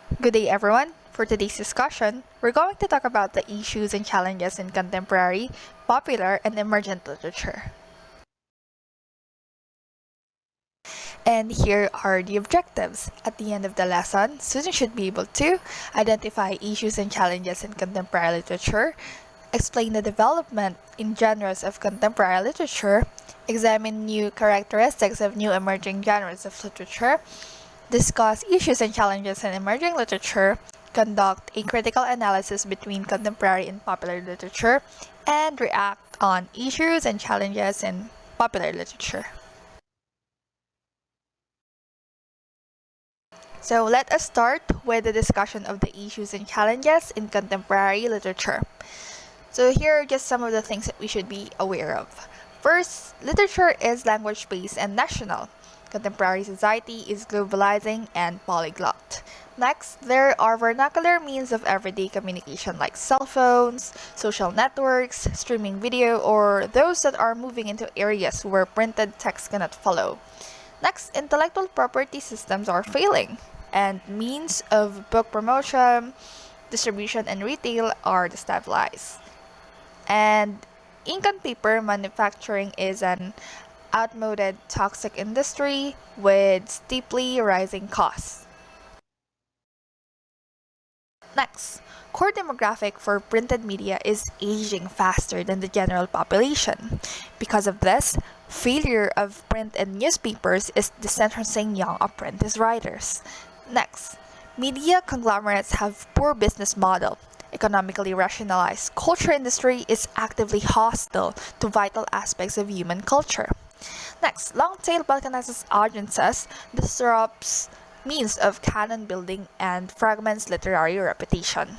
Good day, everyone. For today's discussion, we're going to talk about the issues and challenges in contemporary, popular, and emergent literature. And here are the objectives. At the end of the lesson, students should be able to identify issues and challenges in contemporary literature, explain the development in genres of contemporary literature, examine new characteristics of new emerging genres of literature, discuss issues and challenges in emerging literature, conduct a critical analysis between contemporary and popular literature, and react on issues and challenges in popular literature. So let us start with the discussion of the issues and challenges in contemporary literature. So here are just some of the things that we should be aware of. First, literature is language-based and national. Contemporary society is globalizing and polyglot. Next, there are vernacular means of everyday communication like cell phones, social networks, streaming video, or those that are moving into areas where printed text cannot follow. Next, intellectual property systems are failing, and means of book promotion, distribution, and retail are destabilized. And ink and paper manufacturing is an outmoded, toxic industry with steeply rising costs. Next, core demographic for printed media is aging faster than the general population. Because of this, failure of print and newspapers is disinteresting young apprentice writers. Next, media conglomerates have poor business model. Economically rationalized culture industry is actively hostile to vital aspects of human culture. Next, long-tail balkanizes audiences, disrupts means of canon building and fragments literary reputation.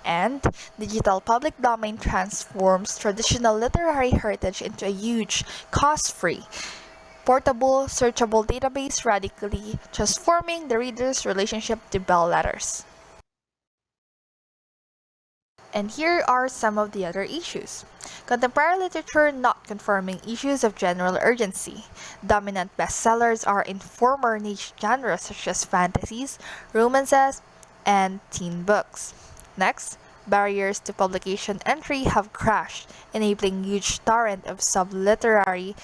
And digital public domain transforms traditional literary heritage into a huge, cost-free, portable, searchable database, radically transforming the reader's relationship to bell letters. And here are some of the other issues. Contemporary literature not conforming issues of general urgency. Dominant bestsellers are in former niche genres such as fantasies, romances, and teen books. Next, barriers to publication entry have crashed, enabling huge torrent of sub-literary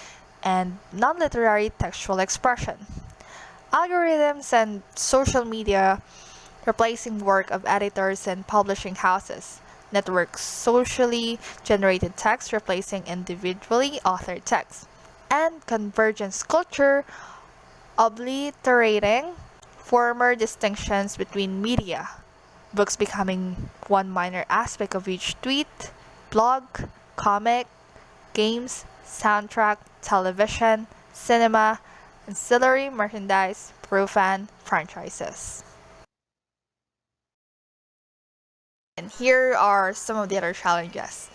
and non-literary textual expression. Algorithms and social media replacing work of editors and publishing houses. Networks socially generated text replacing individually authored text. And convergence culture obliterating former distinctions between media. Books becoming one minor aspect of each tweet, blog, comic, games, soundtrack, television, cinema, ancillary merchandise, profane franchises. And here are some of the other challenges.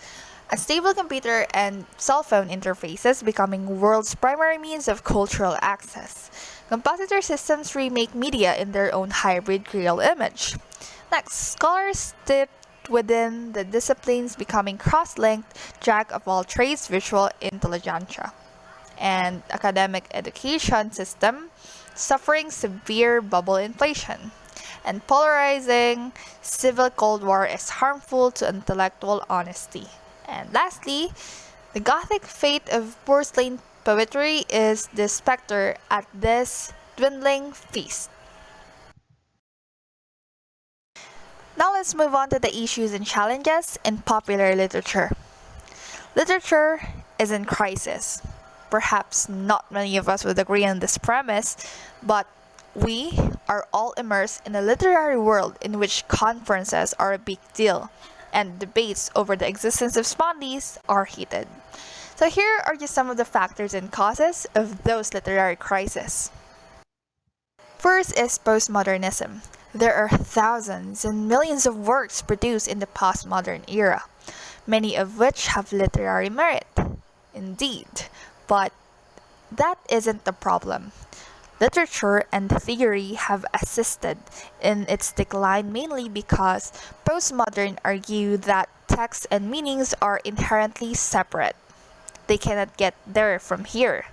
Unstable computer and cell phone interfaces becoming world's primary means of cultural access. Compositor systems remake media in their own hybrid real image. Next, scholars dipped within the disciplines becoming cross-linked, jack of all trades visual intelligentsia. And academic education system suffering severe bubble inflation. And polarizing civil Cold War is harmful to intellectual honesty. And lastly, the Gothic fate of porcelain poetry is the specter at this dwindling feast. Now let's move on to the issues and challenges in popular literature. Literature is in crisis. Perhaps not many of us would agree on this premise, but we are all immersed in a literary world in which conferences are a big deal and debates over the existence of spondees are heated. So here are just some of the factors and causes of those literary crises. First is postmodernism. There are thousands and millions of works produced in the postmodern era, many of which have literary merit. Indeed, but that isn't the problem. Literature and theory have assisted in its decline mainly because postmodern argue that text and meanings are inherently separate. They cannot get there from here.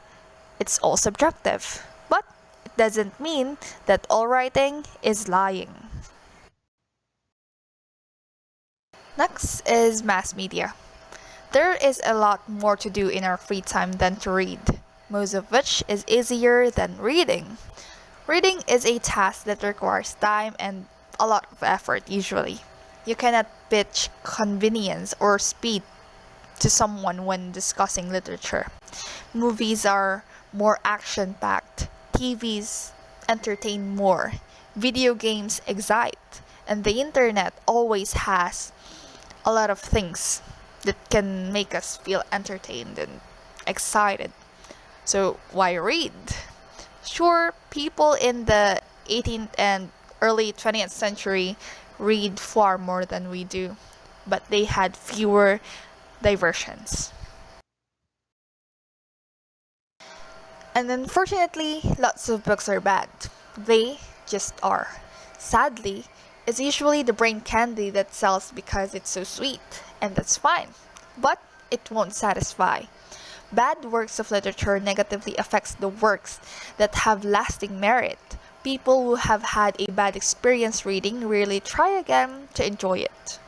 It's all subjective, but it doesn't mean that all writing is lying. Next is mass media. There is a lot more to do in our free time than to read, most of which is easier than reading. Reading is a task that requires time and a lot of effort usually. You cannot pitch convenience or speed to someone when discussing literature. Movies are more action packed, TVs entertain more, video games excite, and the internet always has a lot of things that can make us feel entertained and excited. So, why read? Sure, people in the 18th and early 20th century read far more than we do, but they had fewer diversions. And unfortunately, lots of books are bad. They just are. Sadly, it's usually the brain candy that sells because it's so sweet, and that's fine. But it won't satisfy. Bad works of literature negatively affects the works that have lasting merit. People who have had a bad experience reading rarely try again to enjoy it.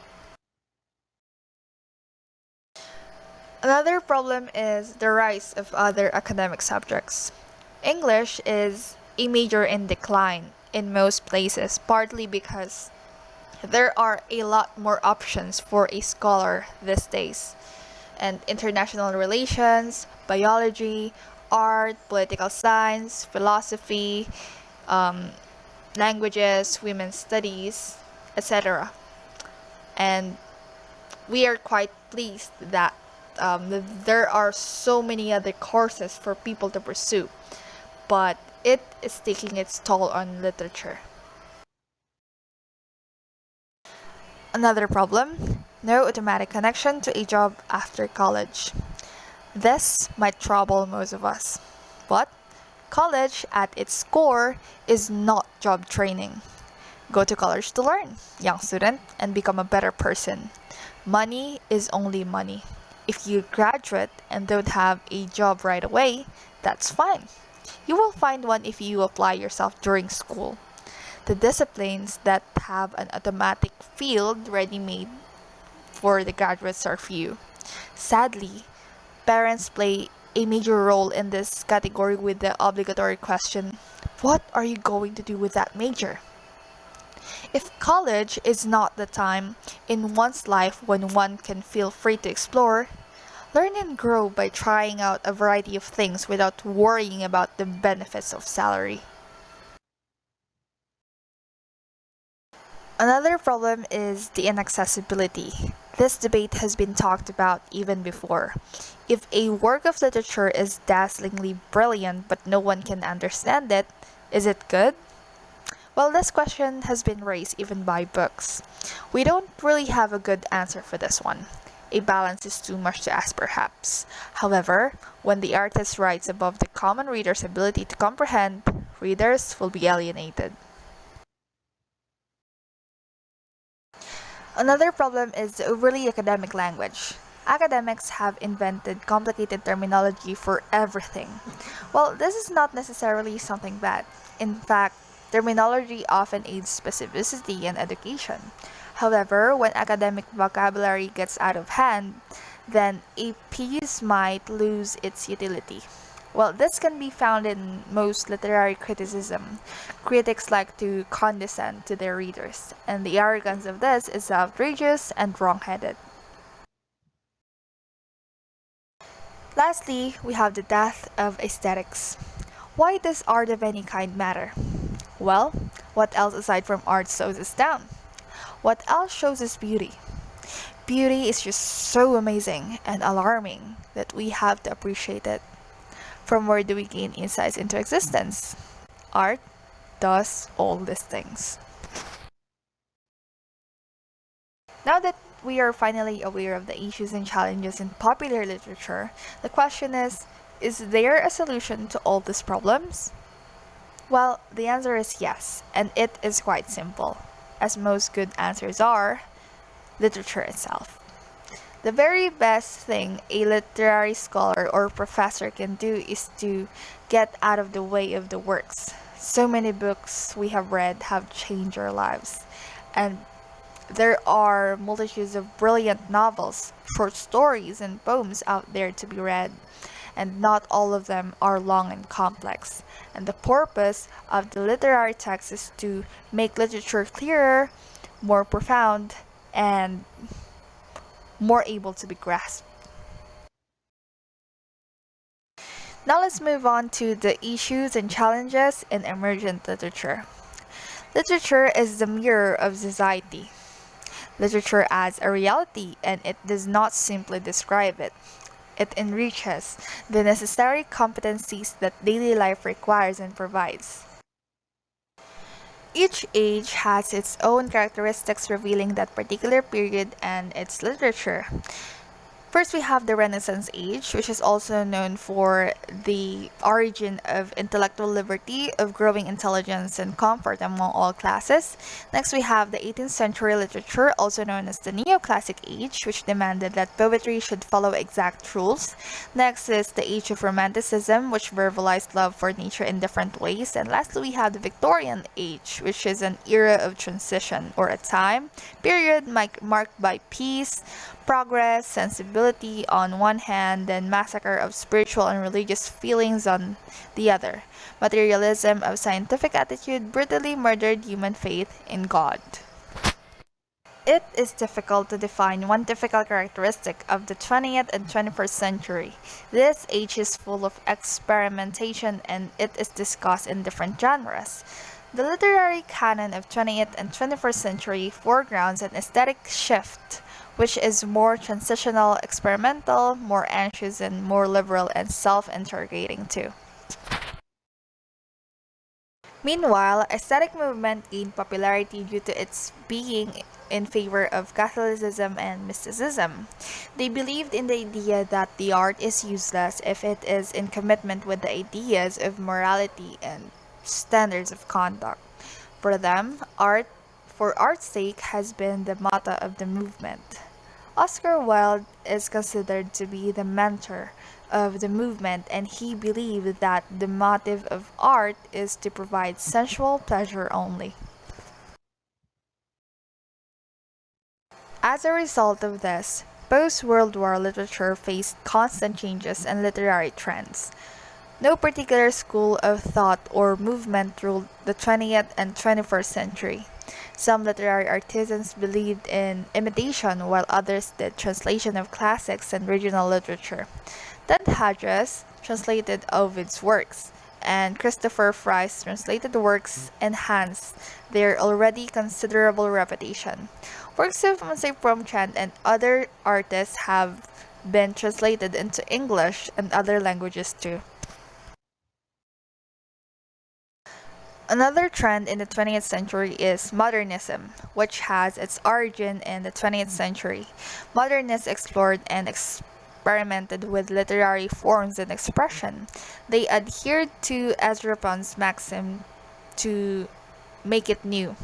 Another problem is the rise of other academic subjects. English is a major in decline in most places, partly because there are a lot more options for a scholar these days. And international relations, biology, art, political science, philosophy, um, languages, women's studies, etc. And we are quite pleased that there are so many other courses for people to pursue, but it is taking its toll on literature. Another problem: no automatic connection to a job after college. This might trouble most of us, but college at its core is not job training. Go to college to learn, young student, and become a better person. Money is only money. If you graduate and don't have a job right away, that's fine. You will find one if you apply yourself during school. The disciplines that have an automatic field ready made for the graduates are few. Sadly, parents play a major role in this category with the obligatory question, what are you going to do with that major? If college is not the time in one's life when one can feel free to explore, learn and grow by trying out a variety of things without worrying about the benefits of salary. Another problem is the inaccessibility. This debate has been talked about even before. If a work of literature is dazzlingly brilliant but no one can understand it, is it good? Well, this question has been raised even by books. We don't really have a good answer for this one. A balance is too much to ask, perhaps. However, when the artist writes above the common reader's ability to comprehend, readers will be alienated. Another problem is the overly academic language. Academics have invented complicated terminology for everything. Well, this is not necessarily something bad. In fact, terminology often aids specificity in education. However, when academic vocabulary gets out of hand, then a piece might lose its utility. Well, this can be found in most literary criticism. Critics like to condescend to their readers, and the arrogance of this is outrageous and wrong-headed. Lastly, we have the death of aesthetics. Why does art of any kind matter? Well, what else aside from art slows us down? What else shows us beauty? Beauty is just so amazing and alarming that we have to appreciate it. From where do we gain insights into existence? Art does all these things. Now that we are finally aware of the issues and challenges in popular literature, the question is there a solution to all these problems? Well, the answer is yes, and it is quite simple. As most good answers are, literature itself. The very best thing a literary scholar or professor can do is to get out of the way of the works. So many books we have read have changed our lives, and There are multitudes of brilliant novels, short stories, and poems out there to be read, and not all of them are long and complex. And the purpose of the literary text is to make literature clearer, more profound, and more able to be grasped. Now let's move on to the issues and challenges in emergent literature. Literature is the mirror of society. Literature adds a reality and it does not simply describe it. It enriches the necessary competencies that daily life requires and provides. Each age has its own characteristics revealing that particular period and its literature. First, we have the Renaissance age, which is also known for the origin of intellectual liberty, of growing intelligence and comfort among all classes. Next, we have the 18th century literature, also known as the Neoclassic age, which demanded that poetry should follow exact rules. Next is the age of Romanticism, which verbalized love for nature in different ways. And lastly, we have the Victorian age, which is an era of transition, or a time period marked by peace, progress, sensibility on one hand, and massacre of spiritual and religious feelings on the other. Materialism of scientific attitude brutally murdered human faith in God. It is difficult to define one typical characteristic of the 20th and 21st century. This age is full of experimentation and it is discussed in different genres. The literary canon of 20th and 21st century foregrounds an aesthetic shift which is more transitional, experimental, more anxious, and more liberal and self-interrogating too. Meanwhile, aesthetic movement gained popularity due to its being in favor of Catholicism and mysticism. They believed in the idea that the art is useless if it is in commitment with the ideas of morality and standards of conduct. For them, art for art's sake has been the motto of the movement. Oscar Wilde is considered to be the mentor of the movement, and he believed that the motive of art is to provide sensual pleasure only. As a result of this, post-World War literature faced constant changes and literary trends. No particular school of thought or movement ruled the 20th and 21st century. Some literary artisans believed in imitation, while others did translation of classics and regional literature. Ted Hadras translated Ovid's works, and Christopher Fry's translated works enhanced their already considerable reputation. Works of Monsey Promchand and other artists have been translated into English and other languages too. Another trend in the 20th century is modernism, which has its origin in the 20th century. Modernists explored and experimented with literary forms and expression. They adhered to Ezra Pound's maxim to make it new,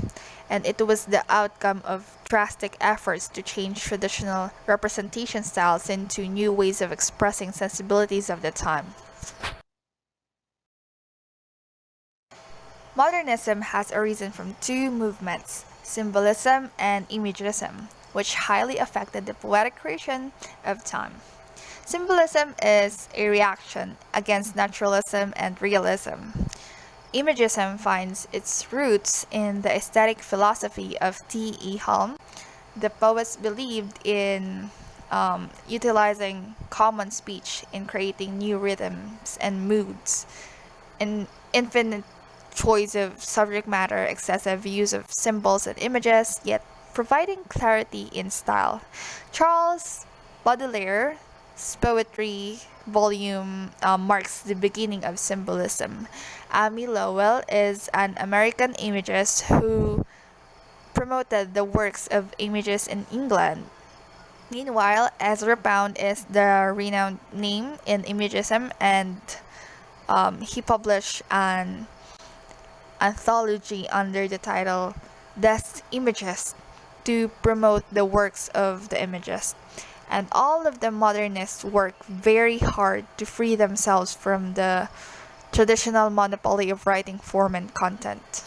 and it was the outcome of drastic efforts to change traditional representation styles into new ways of expressing sensibilities of the time. Modernism has arisen from two movements, symbolism and imagism, which highly affected the poetic creation of time. Symbolism is a reaction against naturalism and realism. Imagism finds its roots in the aesthetic philosophy of T.E. Halm. The poets believed in utilizing common speech in creating new rhythms and moods, an infinite choice of subject matter, excessive use of symbols and images, yet providing clarity in style. Charles Baudelaire's poetry volume marks the beginning of symbolism. Amy Lowell is an American imagist who promoted the works of images in England. Meanwhile, Ezra Pound is the renowned name in imagism, and he published an anthology under the title Des Images to promote the works of the imagists. And all of the modernists work very hard to free themselves from the traditional monopoly of writing form and content.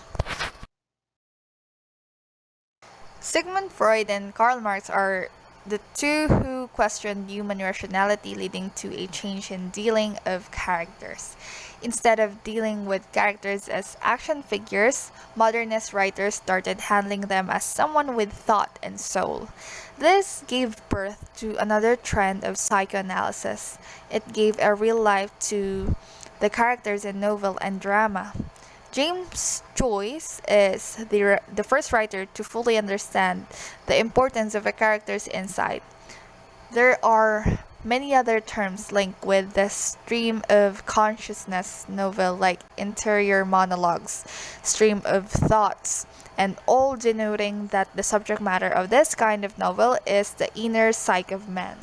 Sigmund Freud and Karl Marx are the two who questioned human rationality, leading to a change in dealing of characters. Instead of dealing with characters as action figures, modernist writers started handling them as someone with thought and soul. This gave birth to another trend of psychoanalysis. It gave a real life to the characters in novel and drama. James Joyce is the first writer to fully understand the importance of a character's insight. There are many other terms linked with the stream of consciousness novel, like interior monologues, stream of thoughts, and all denoting that the subject matter of this kind of novel is the inner psyche of man.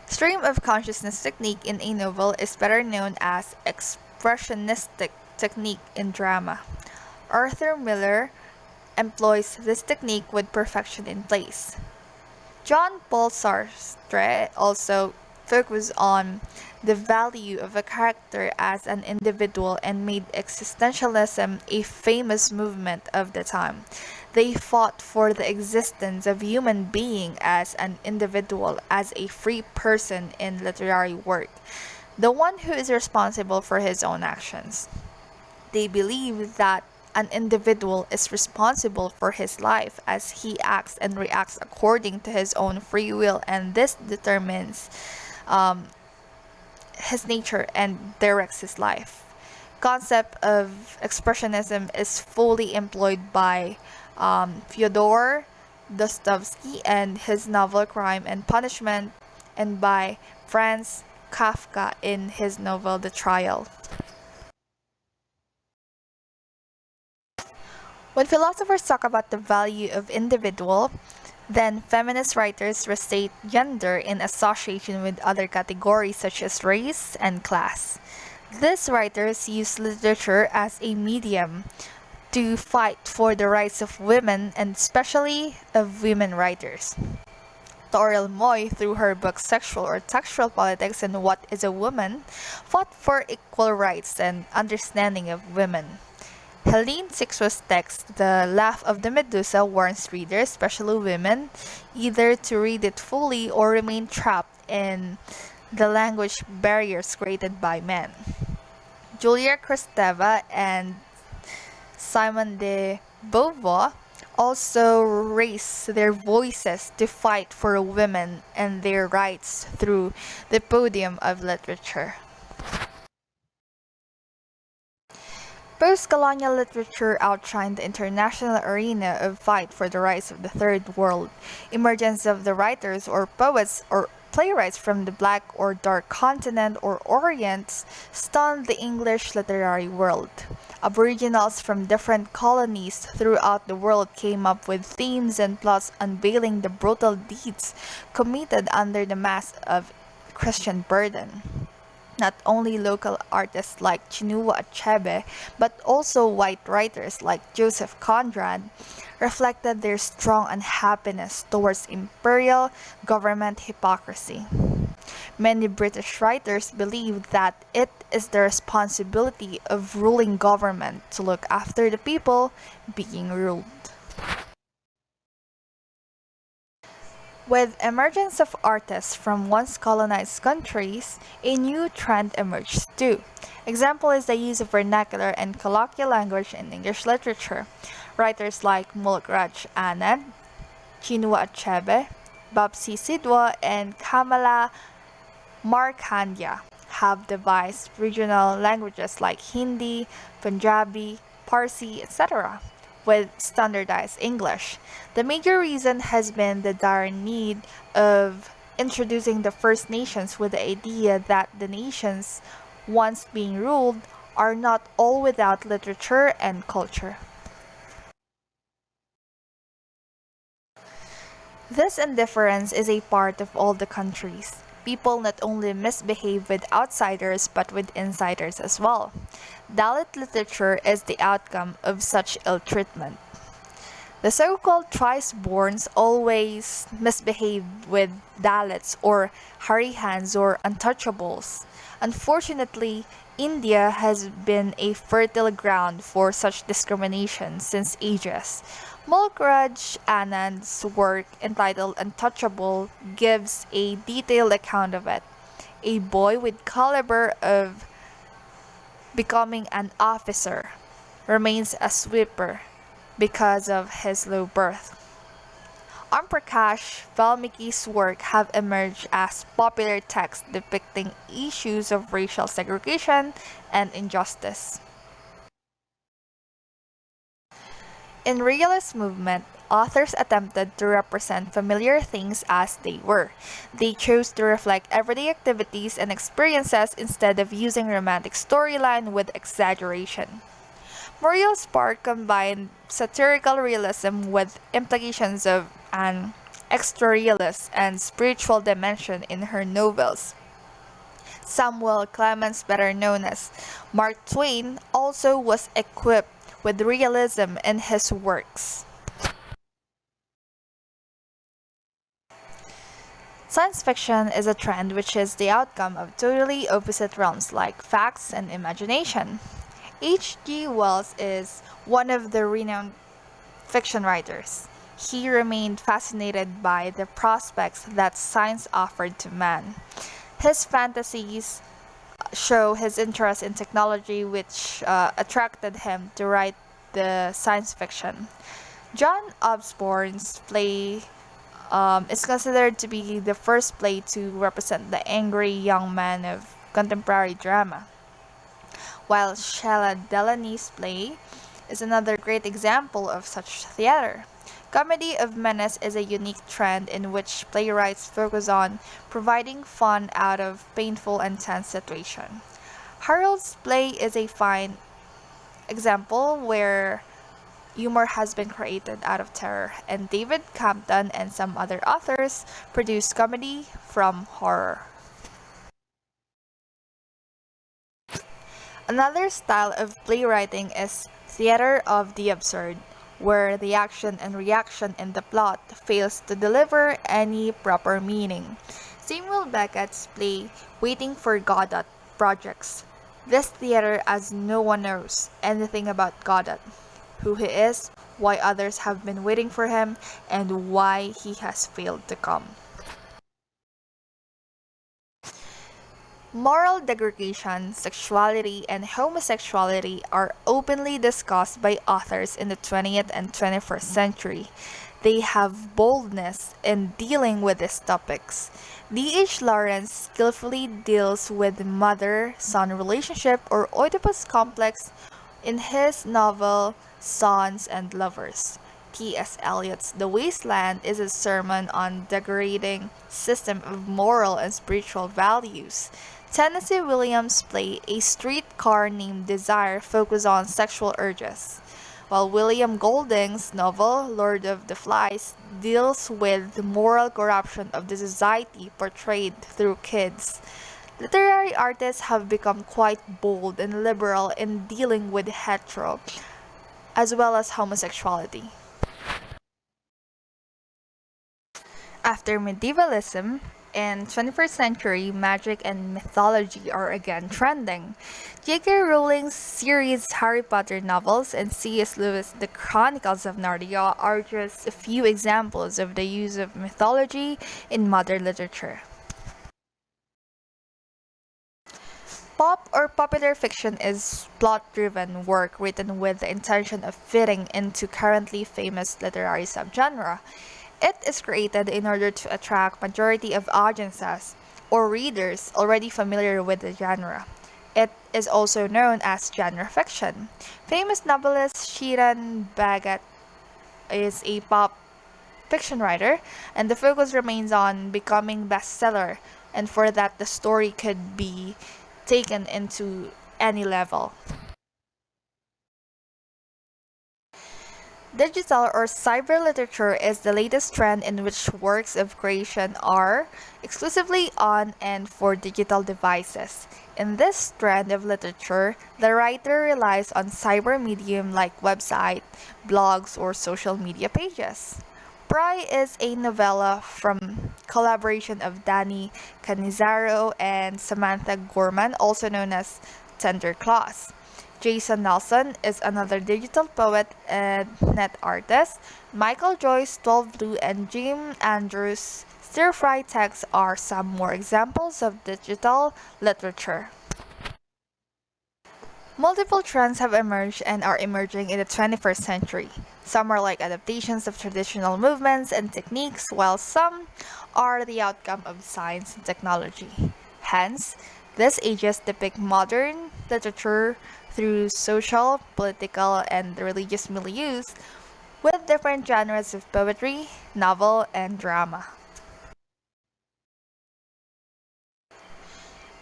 Stream of consciousness technique in a novel is better known as expressionistic technique in drama. Arthur Miller employs this technique with perfection in place. John Paul Sartre also focused on the value of a character as an individual and made existentialism a famous movement of the time. They fought for the existence of human being as an individual, as a free person in literary work, the one who is responsible for his own actions. They believe that an individual is responsible for his life as he acts and reacts according to his own free will, and this determines his nature and directs his life. Concept of expressionism is fully employed by Fyodor Dostoevsky and his novel Crime and Punishment, and by Franz Kafka in his novel The Trial. When philosophers talk about the value of individual, then feminist writers restate gender in association with other categories such as race and class. These writers use literature as a medium to fight for the rights of women, and especially of women writers. Toriel Moy, through her book Sexual or Textual Politics and What is a Woman, fought for equal rights and understanding of women. Helene Sixwas' text, The Laugh of the Medusa, warns readers, especially women, either to read it fully or remain trapped in the language barriers created by men. Julia Kristeva and Simone de Beauvoir also raise their voices to fight for women and their rights through the podium of literature. Post-colonial literature outshined the international arena of fight for the rights of the Third World. Emergence of the writers or poets or playwrights from the Black or Dark Continent or Orient stunned the English literary world. Aboriginals from different colonies throughout the world came up with themes and plots unveiling the brutal deeds committed under the mask of Christian burden. Not only local artists like Chinua Achebe, but also white writers like Joseph Conrad reflected their strong unhappiness towards imperial government hypocrisy. Many British writers believed that it is the responsibility of ruling government to look after the people being ruled. With emergence of artists from once colonized countries, a new trend emerged too. Example is the use of vernacular and colloquial language in English literature. Writers like Mulraj Anand, Chinua Achebe, Babsi Sidwa, and Kamala Markandia have devised regional languages like Hindi, Punjabi, Parsi, etc., with standardized English. The major reason has been the dire need of introducing the First Nations with the idea that the nations, once being ruled, are not all without literature and culture. This indifference is a part of all the countries. People not only misbehave with outsiders but with insiders as well. Dalit literature is the outcome of such ill treatment. The so-called thrice-borns always misbehave with Dalits or Harihans or untouchables. Unfortunately, India has been a fertile ground for such discrimination since ages. Mulkraj Anand's work entitled Untouchable gives a detailed account of it. A boy with caliber of becoming an officer remains a sweeper because of his low birth. On Prakash, Valmiki's work have emerged as popular texts depicting issues of racial segregation and injustice. In realist movement, authors attempted to represent familiar things as they were. They chose to reflect everyday activities and experiences instead of using romantic storyline with exaggeration. Muriel Spark combined satirical realism with implications of an extra-realist and spiritual dimension in her novels. Samuel Clemens, better known as Mark Twain, also was equipped with realism in his works. Science fiction is a trend which is the outcome of totally opposite realms like facts and imagination. H.G. Wells is one of the renowned fiction writers. He remained fascinated by the prospects that science offered to man. His fantasies show his interest in technology, which attracted him to write the science fiction. John Osborne's play is considered to be the first play to represent the angry young man of contemporary drama, while Sheila Delaney's play is another great example of such theater. Comedy of menace is a unique trend in which playwrights focus on providing fun out of painful and tense situation. Harold's play is a fine example where humor has been created out of terror, and David Campton and some other authors produce comedy from horror. Another style of playwriting is theater of the absurd, where the action and reaction in the plot fails to deliver any proper meaning. Samuel Beckett's play Waiting for Godot projects this theater as no one knows anything about Godot, who he is, why others have been waiting for him, and why he has failed to come. Moral degradation, sexuality, and homosexuality are openly discussed by authors in the 20th and 21st century. They have boldness in dealing with these topics. D.H. Lawrence skillfully deals with the mother-son relationship or Oedipus complex in his novel Sons and Lovers. T.S. Eliot's The Wasteland is a sermon on degrading system of moral and spiritual values. Tennessee Williams' play A Streetcar Named Desire focus on sexual urges, while William Golding's novel Lord of the Flies deals with the moral corruption of the society portrayed through kids. Literary artists have become quite bold and liberal in dealing with hetero as well as homosexuality. After medievalism, in 21st century, magic and mythology are again trending. J.K. Rowling's series Harry Potter novels and C.S. Lewis' The Chronicles of Narnia are just a few examples of the use of mythology in modern literature. Pop or popular fiction is plot-driven work written with the intention of fitting into currently famous literary subgenre. It is created in order to attract majority of audiences or readers already familiar with the genre. It is also known as genre fiction. Famous novelist Shiran Bhagat is a pop fiction writer, and the focus remains on becoming bestseller, and for that the story could be taken into any level. Digital or cyber literature is the latest trend in which works of creation are exclusively on and for digital devices. In this trend of literature, the writer relies on cyber medium like website, blogs, or social media pages. Pry is a novella from collaboration of Danny Canizaro and Samantha Gorman, also known as tender clause. Jason Nelson is another digital poet and net artist. Michael Joyce's 12 Blue and Jim Andrews' stir-fry texts are some more examples of digital literature. Multiple trends have emerged and are emerging in the 21st century. Some are like adaptations of traditional movements and techniques, while some are the outcome of science and technology. Hence, these ages depict modern literature through social, political, and religious milieus with different genres of poetry, novel, and drama.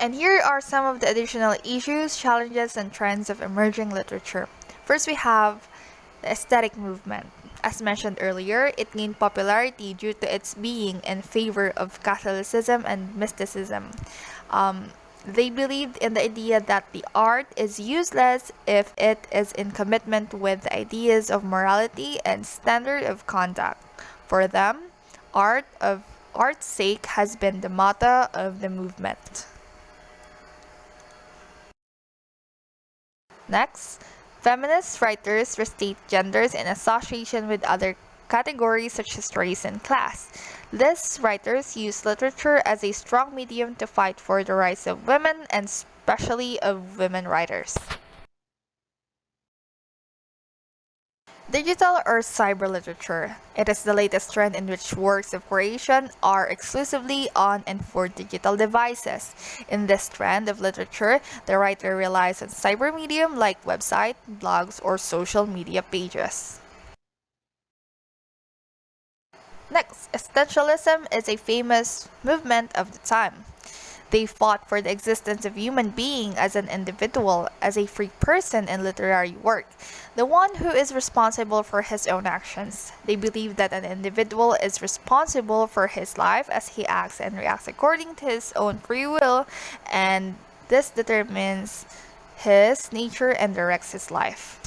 And here are some of the additional issues, challenges, and trends of emerging literature. First, we have the aesthetic movement. As mentioned earlier, it gained popularity due to its being in favor of Catholicism and mysticism. They believed in the idea that the art is useless if it is in commitment with the ideas of morality and standard of conduct. For them, art of art's sake has been the motto of the movement. Next, feminist writers restate genders in association with other categories such as race and class. These writers use literature as a strong medium to fight for the rights of women and especially of women writers. Digital or cyber literature. It is the latest trend in which works of creation are exclusively on and for digital devices. In this trend of literature, the writer relies on cyber medium like website, blogs, or social media pages. Next, existentialism is a famous movement of the time. They fought for the existence of human being as an individual, as a free person in literary work, the one who is responsible for his own actions. They believe that an individual is responsible for his life as he acts and reacts according to his own free will, and this determines his nature and directs his life.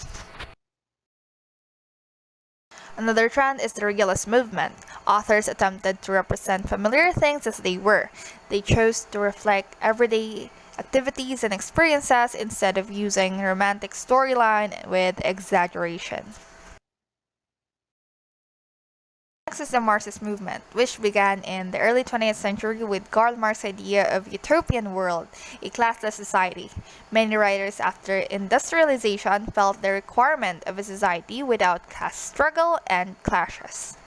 Another trend is the realist movement. Authors attempted to represent familiar things as they were. They chose to reflect everyday activities and experiences instead of using romantic storyline with exaggeration. Next is the Marxist movement, which began in the early 20th century with Karl Marx's idea of utopian world, a classless society. Many writers after industrialization felt the requirement of a society without class struggle and clashes.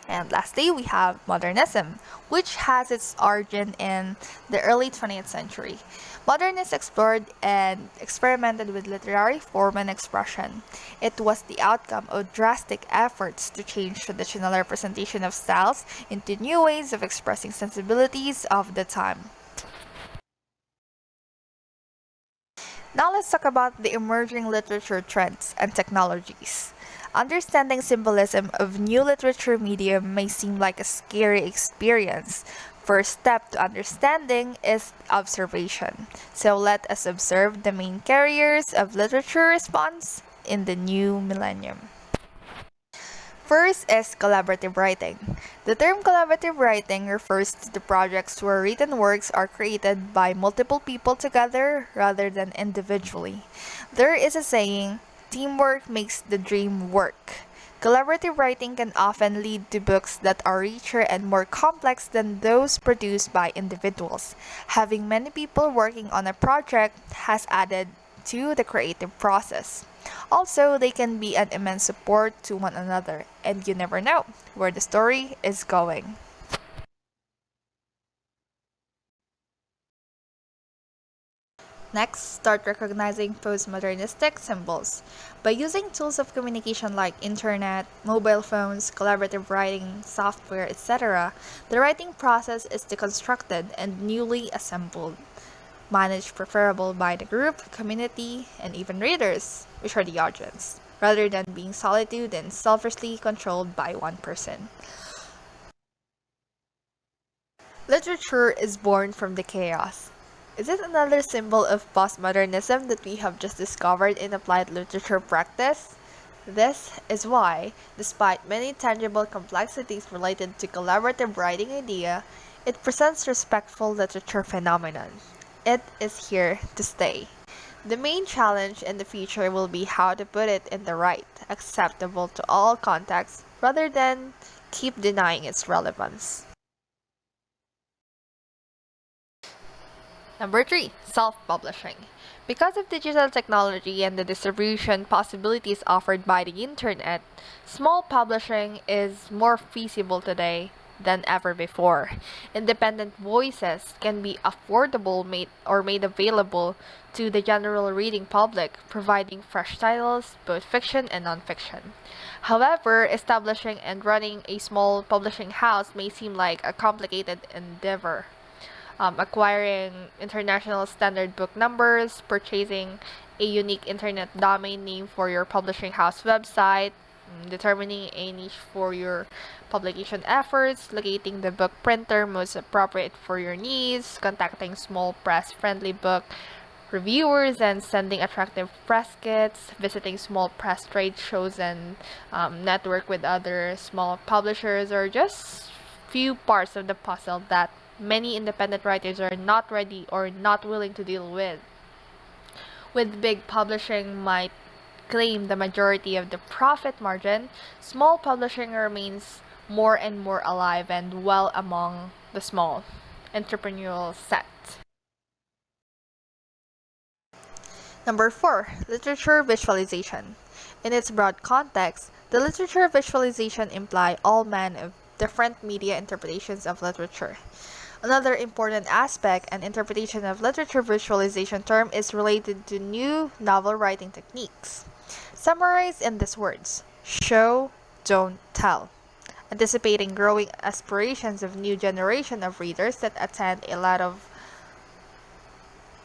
And lastly, we have modernism, which has its origin in the early 20th century. Modernists explored and experimented with literary form and expression. It was the outcome of drastic efforts to change traditional representation of styles into new ways of expressing sensibilities of the time. Now let's talk about the emerging literature trends and technologies. Understanding symbolism of new literature medium may seem like a scary experience. First step to understanding is observation. So let us observe the main carriers of literature response in the new millennium. First is collaborative writing. The term collaborative writing refers to the projects where written works are created by multiple people together rather than individually. There is a saying, teamwork makes the dream work. Collaborative writing can often lead to books that are richer and more complex than those produced by individuals. Having many people working on a project has added to the creative process. Also, they can be an immense support to one another, and you never know where the story is going. Next, start recognizing postmodernistic symbols. By using tools of communication like internet, mobile phones, collaborative writing, software, etc., the writing process is deconstructed and newly assembled, managed preferable by the group, community, and even readers, which are the audience, rather than being solitude and selfishly controlled by one person. Literature is born from the chaos. Is it another symbol of postmodernism that we have just discovered in applied literature practice? This is why, despite many tangible complexities related to collaborative writing idea, it presents respectful literature phenomenon. it is here to stay. The main challenge in the future will be how to put it in the right, acceptable to all contexts, rather than keep denying its relevance. Number 3, self-publishing. Because of digital technology and the distribution possibilities offered by the internet, small publishing is more feasible today than ever before. Independent voices can be affordable made available to the general reading public, providing fresh titles, both fiction and nonfiction. However, establishing and running a small publishing house may seem like a complicated endeavor. Acquiring international standard book numbers, purchasing a unique internet domain name for your publishing house website, determining a niche for your publication efforts, locating the book printer most appropriate for your needs, contacting small press-friendly book reviewers and sending attractive press kits, visiting small press trade shows and network with other small publishers are just few parts of the puzzle that many independent writers are not ready or not willing to deal with. With big publishing might claim the majority of the profit margin, small publishing remains more and more alive and well among the small entrepreneurial set. Number 4, literature visualization. In its broad context, the literature visualization imply all manner of different media interpretations of literature. Another important aspect and interpretation of literature visualization term is related to new novel writing techniques. Summarized in these words: show, don't tell. Anticipating growing aspirations of new generation of readers that attend a lot of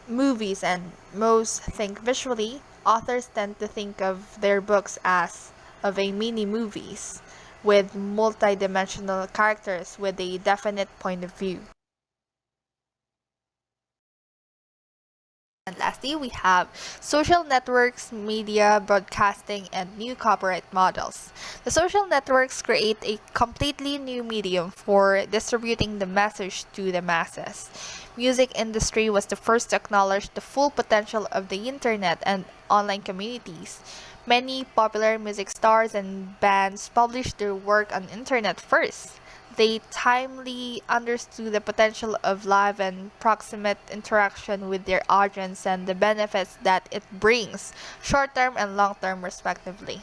movies and most think visually, authors tend to think of their books as of a mini movies with multi-dimensional characters with a definite point of view. And lastly, we have social networks, media, broadcasting, and new copyright models. The social networks create a completely new medium for distributing the message to the masses. Music industry was the first to acknowledge the full potential of the internet and online communities. Many popular music stars and bands published their work on internet first. They timely understood the potential of live and proximate interaction with their audience and the benefits that it brings, short-term and long-term respectively.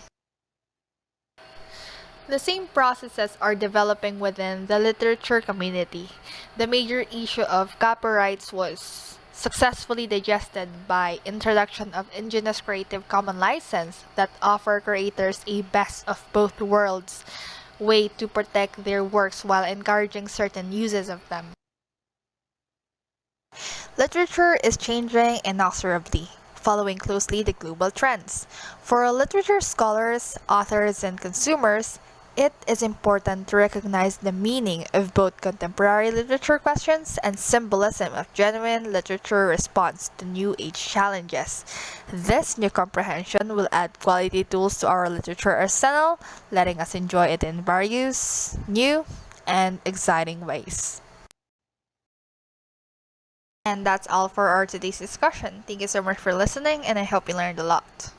The same processes are developing within the literature community. The major issue of copyrights was successfully digested by introduction of indigenous creative common license that offer creators a best of both worlds way to protect their works while encouraging certain uses of them. Literature is changing inexorably, following closely the global trends. For literature scholars, authors, and consumers, it is important to recognize the meaning of both contemporary literature questions and symbolism of genuine literature response to new age challenges. This new comprehension will add quality tools to our literature arsenal, letting us enjoy it in various, new, and exciting ways. And that's all for our today's discussion. Thank you so much for listening, and I hope you learned a lot.